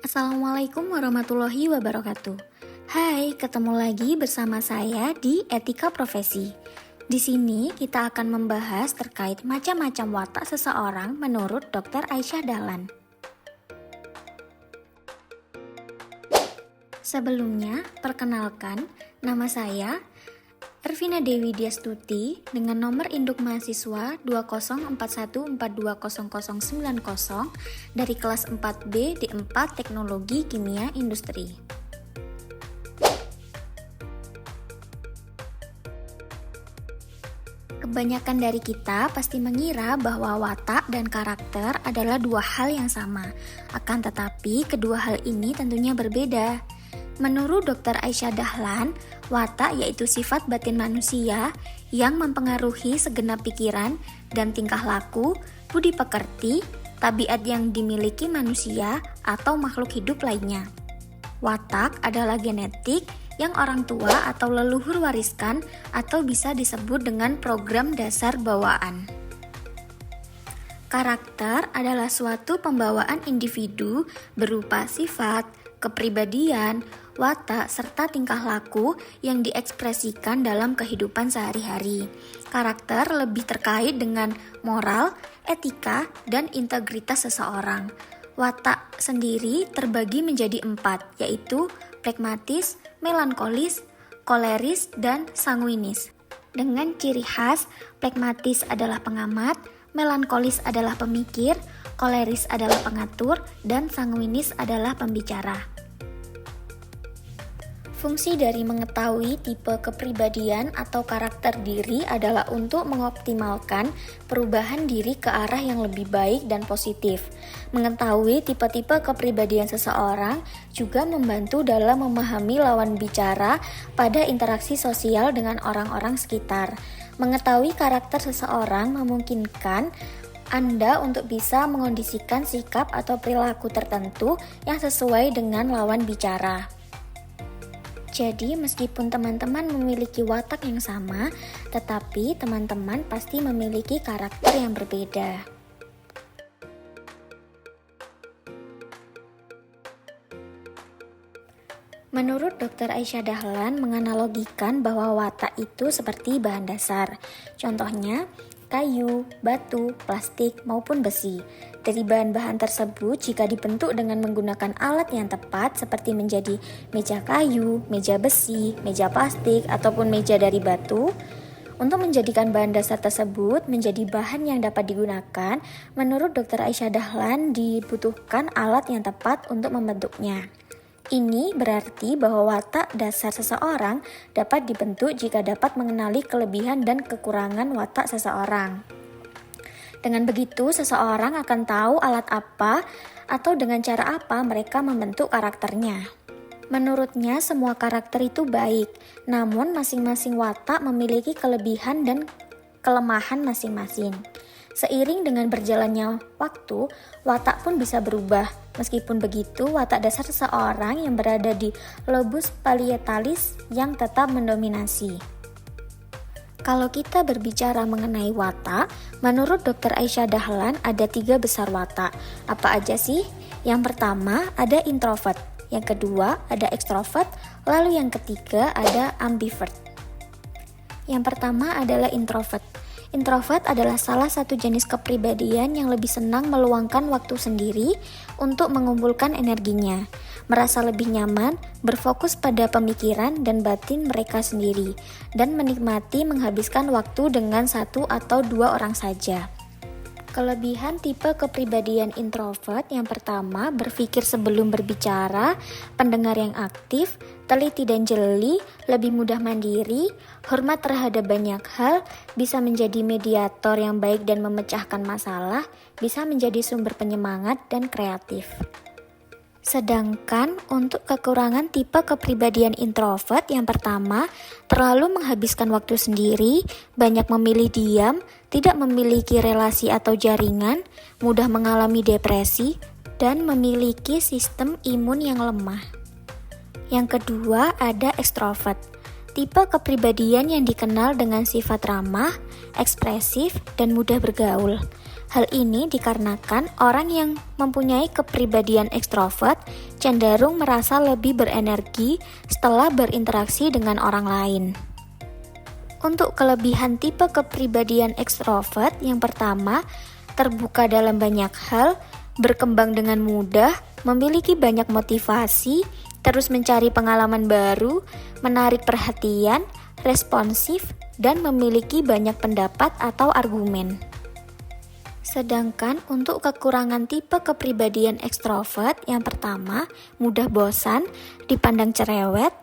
Assalamualaikum warahmatullahi wabarakatuh. Hai, ketemu lagi bersama saya di Etika Profesi. Di sini kita akan membahas terkait macam-macam watak seseorang menurut Dr. Aisyah Dahlan. Sebelumnya, perkenalkan, nama saya Ervina Dewi Diastuti dengan nomor induk mahasiswa 2041420090 dari kelas 4B D4 Teknologi Kimia Industri. Kebanyakan dari kita pasti mengira bahwa watak dan karakter adalah dua hal yang sama. Akan tetapi, kedua hal ini tentunya berbeda. Menurut Dr. Aisyah Dahlan, watak yaitu sifat batin manusia yang mempengaruhi segenap pikiran dan tingkah laku, budi pekerti, tabiat yang dimiliki manusia atau makhluk hidup lainnya. Watak adalah genetik yang orang tua atau leluhur wariskan atau bisa disebut dengan program dasar bawaan. Karakter adalah suatu pembawaan individu berupa sifat, kepribadian, watak, serta tingkah laku yang diekspresikan dalam kehidupan sehari-hari. Karakter lebih terkait dengan moral, etika, dan integritas seseorang. Watak sendiri terbagi menjadi 4, yaitu pragmatis, melankolis, koleris, dan sanguinis. Dengan ciri khas, pragmatis adalah pengamat, melankolis adalah pemikir, koleris adalah pengatur, dan sanguinis adalah pembicara. Fungsi dari mengetahui tipe kepribadian atau karakter diri adalah untuk mengoptimalkan perubahan diri ke arah yang lebih baik dan positif. Mengetahui tipe-tipe kepribadian seseorang juga membantu dalam memahami lawan bicara pada interaksi sosial dengan orang-orang sekitar. Mengetahui karakter seseorang memungkinkan Anda untuk bisa mengondisikan sikap atau perilaku tertentu yang sesuai dengan lawan bicara. Jadi, meskipun teman-teman memiliki watak yang sama, tetapi teman-teman pasti memiliki karakter yang berbeda. Menurut Dr. Aisyah Dahlan menganalogikan bahwa watak itu seperti bahan dasar. Contohnya, kayu, batu, plastik, maupun besi. Dari bahan-bahan tersebut, jika dibentuk dengan menggunakan alat yang tepat seperti menjadi meja kayu, meja besi, meja plastik, ataupun meja dari batu, untuk menjadikan bahan dasar tersebut menjadi bahan yang dapat digunakan, menurut Dr. Aisyah Dahlan dibutuhkan alat yang tepat untuk membentuknya. Ini berarti bahwa watak dasar seseorang dapat dibentuk jika dapat mengenali kelebihan dan kekurangan watak seseorang. Dengan begitu, seseorang akan tahu alat apa atau dengan cara apa mereka membentuk karakternya. Menurutnya, semua karakter itu baik, namun masing-masing watak memiliki kelebihan dan kelemahan masing-masing. Seiring dengan berjalannya waktu, watak pun bisa berubah. Meskipun begitu, watak dasar seseorang yang berada di lobus parietalis yang tetap mendominasi. Kalau kita berbicara mengenai watak, menurut Dr. Aisyah Dahlan ada 3 besar watak. Apa aja sih? Yang pertama ada introvert, yang kedua ada extrovert, lalu yang ketiga ada ambivert. Yang pertama adalah introvert. Introvert adalah salah satu jenis kepribadian yang lebih senang meluangkan waktu sendiri untuk mengumpulkan energinya, merasa lebih nyaman, berfokus pada pemikiran dan batin mereka sendiri, dan menikmati menghabiskan waktu dengan 1 atau 2 orang saja. Kelebihan tipe kepribadian introvert yang pertama, berpikir sebelum berbicara, pendengar yang aktif, teliti dan jeli, lebih mudah mandiri, hormat terhadap banyak hal, bisa menjadi mediator yang baik dan memecahkan masalah, bisa menjadi sumber penyemangat dan kreatif. Sedangkan untuk kekurangan tipe kepribadian introvert yang pertama, terlalu menghabiskan waktu sendiri, banyak memilih diam, tidak memiliki relasi atau jaringan, mudah mengalami depresi, dan memiliki sistem imun yang lemah. Yang kedua ada ekstrovert. Tipe kepribadian yang dikenal dengan sifat ramah, ekspresif, dan mudah bergaul. Hal ini dikarenakan orang yang mempunyai kepribadian ekstrovert cenderung merasa lebih berenergi setelah berinteraksi dengan orang lain. Untuk kelebihan tipe kepribadian ekstrovert, yang pertama, terbuka dalam banyak hal, berkembang dengan mudah, memiliki banyak motivasi, terus mencari pengalaman baru, menarik perhatian, responsif, dan memiliki banyak pendapat atau argumen. Sedangkan untuk kekurangan tipe kepribadian ekstrovert, yang pertama, mudah bosan, dipandang cerewet,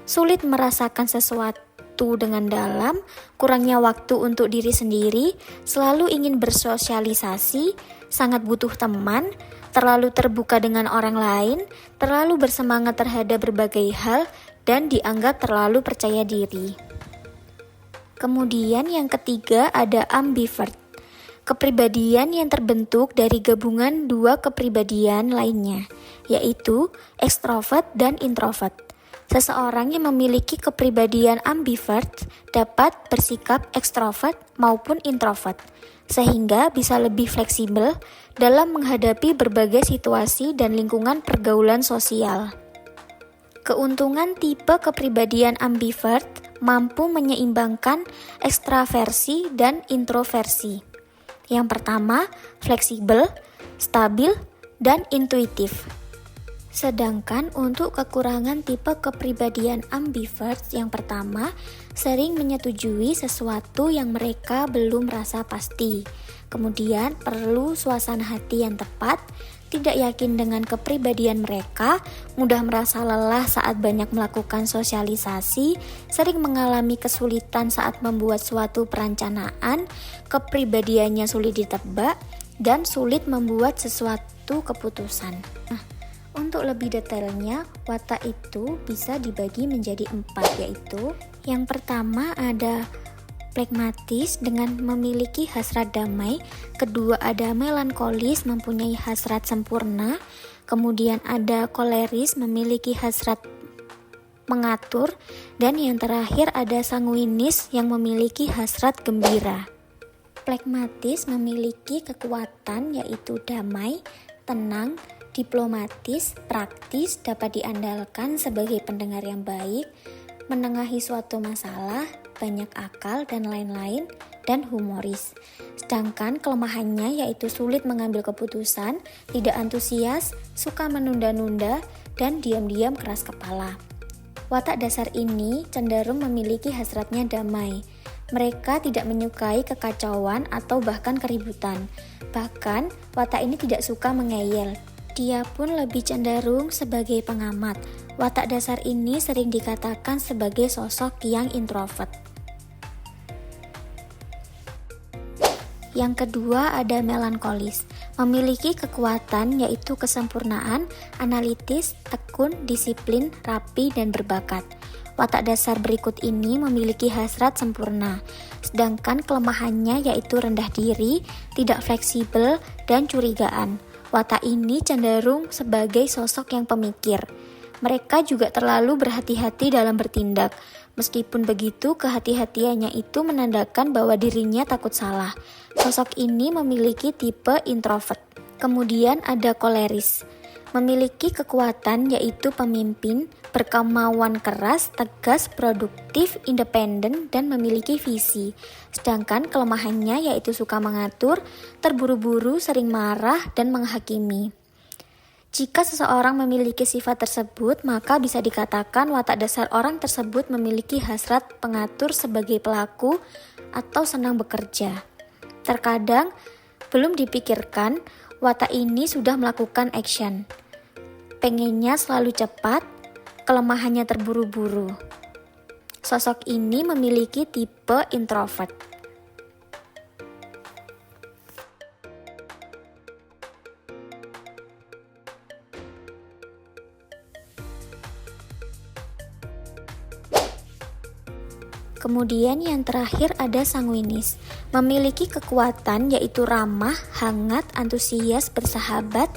sulit merasakan sesuatu dengan dalam, kurangnya waktu untuk diri sendiri, selalu ingin bersosialisasi, sangat butuh teman, terlalu terbuka dengan orang lain, terlalu bersemangat terhadap berbagai hal, dan dianggap terlalu percaya diri. Kemudian yang ketiga ada ambivert. Kepribadian yang terbentuk dari gabungan dua kepribadian lainnya, yaitu ekstrovert dan introvert. Seseorang yang memiliki kepribadian ambivert dapat bersikap ekstrovert maupun introvert, sehingga bisa lebih fleksibel dalam menghadapi berbagai situasi dan lingkungan pergaulan sosial. Keuntungan tipe kepribadian ambivert mampu menyeimbangkan ekstraversi dan introversi. Yang pertama, fleksibel, stabil, dan intuitif. Sedangkan untuk kekurangan tipe kepribadian ambivert, yang pertama, sering menyetujui sesuatu yang mereka belum merasa pasti. Kemudian perlu suasana hati yang tepat, tidak yakin dengan kepribadian mereka, mudah merasa lelah saat banyak melakukan sosialisasi, sering mengalami kesulitan saat membuat suatu perencanaan, kepribadiannya sulit ditebak, dan sulit membuat sesuatu keputusan. Nah, untuk lebih detailnya, watak itu bisa dibagi menjadi 4, yaitu yang pertama ada pragmatis dengan memiliki hasrat damai, kedua ada melankolis mempunyai hasrat sempurna, kemudian ada koleris memiliki hasrat mengatur, dan yang terakhir ada sanguinis yang memiliki hasrat gembira. Pragmatis memiliki kekuatan yaitu damai, tenang, diplomatis, praktis, dapat diandalkan sebagai pendengar yang baik, menengahi suatu masalah, banyak akal dan lain-lain, dan humoris. Sedangkan kelemahannya yaitu sulit mengambil keputusan, tidak antusias, suka menunda-nunda, dan diam-diam keras kepala. Watak dasar ini cenderung memiliki hasratnya damai. Mereka tidak menyukai kekacauan atau bahkan keributan. Bahkan, watak ini tidak suka mengeyel. Dia pun lebih cenderung sebagai pengamat. Watak dasar ini sering dikatakan sebagai sosok yang introvert. Yang kedua ada melankolis, memiliki kekuatan yaitu kesempurnaan, analitis, tekun, disiplin, rapi, dan berbakat. Watak dasar berikut ini memiliki hasrat sempurna, sedangkan kelemahannya yaitu rendah diri, tidak fleksibel, dan curigaan. Watak ini cenderung sebagai sosok yang pemikir. Mereka juga terlalu berhati-hati dalam bertindak. Meskipun begitu, kehati-hatiannya itu menandakan bahwa dirinya takut salah. Sosok ini memiliki tipe introvert. Kemudian ada koleris, memiliki kekuatan yaitu pemimpin, berkemauan keras, tegas, produktif, independen, dan memiliki visi. Sedangkan kelemahannya yaitu suka mengatur, terburu-buru, sering marah, dan menghakimi. Jika seseorang memiliki sifat tersebut, maka bisa dikatakan watak dasar orang tersebut memiliki hasrat pengatur sebagai pelaku atau senang bekerja. Terkadang, belum dipikirkan, watak ini sudah melakukan action. Pengennya selalu cepat, kelemahannya terburu-buru. Sosok ini memiliki tipe introvert. Kemudian yang terakhir ada sanguinis, memiliki kekuatan yaitu ramah, hangat, antusias, bersahabat,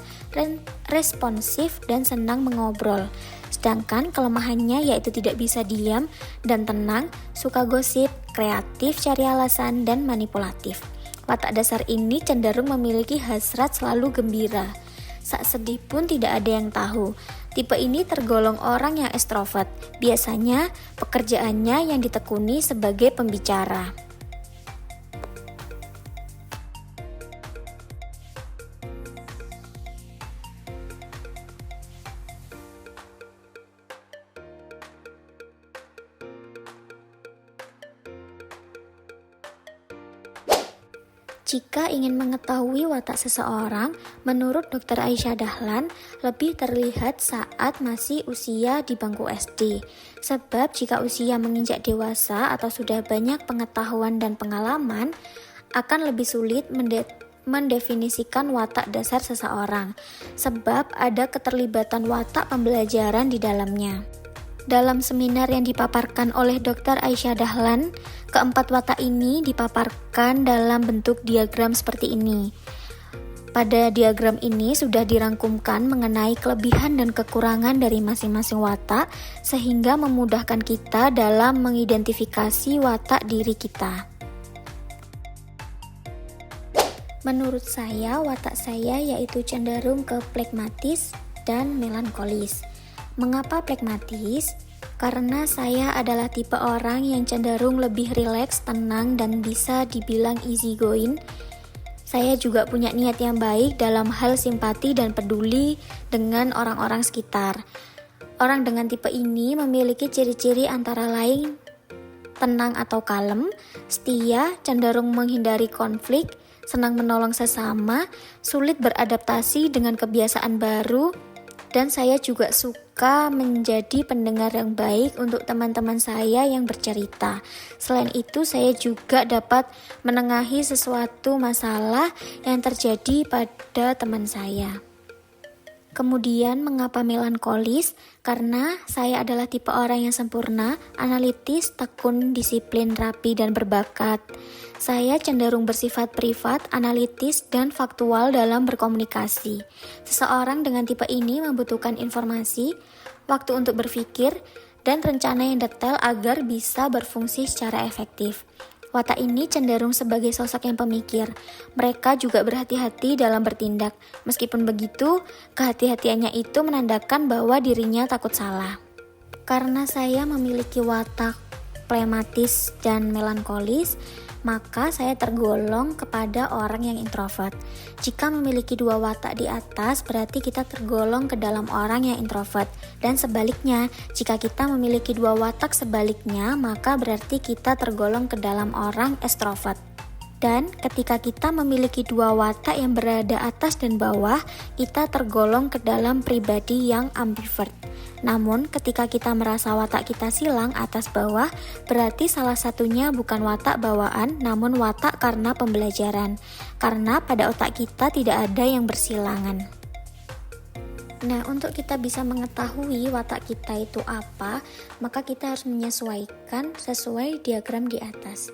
responsif, dan senang mengobrol. Sedangkan kelemahannya yaitu tidak bisa diam dan tenang, suka gosip, kreatif, cari alasan, dan manipulatif. Watak dasar ini cenderung memiliki hasrat selalu gembira. Sak sedih pun tidak ada yang tahu. Tipe ini tergolong orang yang ekstrovert. Biasanya pekerjaannya yang ditekuni sebagai pembicara. Jika ingin mengetahui watak seseorang, menurut Dr. Aisyah Dahlan, lebih terlihat saat masih usia di bangku SD. Sebab jika usia menginjak dewasa atau sudah banyak pengetahuan dan pengalaman, akan lebih sulit mendefinisikan watak dasar seseorang, sebab ada keterlibatan watak pembelajaran di dalamnya. Dalam seminar yang dipaparkan oleh Dr. Aisyah Dahlan, keempat watak ini dipaparkan dalam bentuk diagram seperti ini. Pada diagram ini sudah dirangkumkan mengenai kelebihan dan kekurangan dari masing-masing watak, sehingga memudahkan kita dalam mengidentifikasi watak diri kita. Menurut saya, watak saya yaitu cenderung ke flegmatis dan melankolis. Mengapa flegmatis? Karena saya adalah tipe orang yang cenderung lebih rileks, tenang, dan bisa dibilang easy going. Saya juga punya niat yang baik dalam hal simpati dan peduli dengan orang-orang sekitar. Orang dengan tipe ini memiliki ciri-ciri antara lain tenang atau kalem, setia, cenderung menghindari konflik, senang menolong sesama, sulit beradaptasi dengan kebiasaan baru, dan saya juga suka menjadi pendengar yang baik untuk teman-teman saya yang bercerita. Selain itu, saya juga dapat menengahi sesuatu masalah yang terjadi pada teman saya. Kemudian, mengapa melankolis? Karena saya adalah tipe orang yang sempurna, analitis, tekun, disiplin, rapi, dan berbakat. Saya cenderung bersifat privat, analitis, dan faktual dalam berkomunikasi. Seseorang dengan tipe ini membutuhkan informasi, waktu untuk berpikir, dan rencana yang detail agar bisa berfungsi secara efektif. Watak ini cenderung sebagai sosok yang pemikir. Mereka juga berhati-hati dalam bertindak. Meskipun begitu, kehati-hatiannya itu menandakan bahwa dirinya takut salah. Karena saya memiliki watak flematis dan melankolis, maka saya tergolong kepada orang yang introvert. Jika memiliki dua watak di atas, berarti kita tergolong ke dalam orang yang introvert. Dan sebaliknya, jika kita memiliki dua watak sebaliknya, maka berarti kita tergolong ke dalam orang extrovert. Dan ketika kita memiliki dua watak yang berada atas dan bawah, kita tergolong ke dalam pribadi yang ambivert. Namun, ketika kita merasa watak kita silang atas bawah, berarti salah satunya bukan watak bawaan, namun watak karena pembelajaran. Karena pada otak kita tidak ada yang bersilangan. Nah, untuk kita bisa mengetahui watak kita itu apa, maka kita harus menyesuaikan sesuai diagram di atas.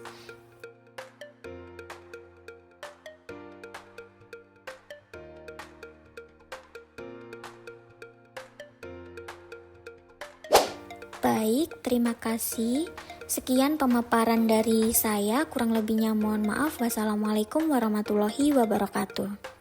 Baik, terima kasih. Sekian pemaparan dari saya, kurang lebihnya mohon maaf. Wassalamualaikum warahmatullahi wabarakatuh.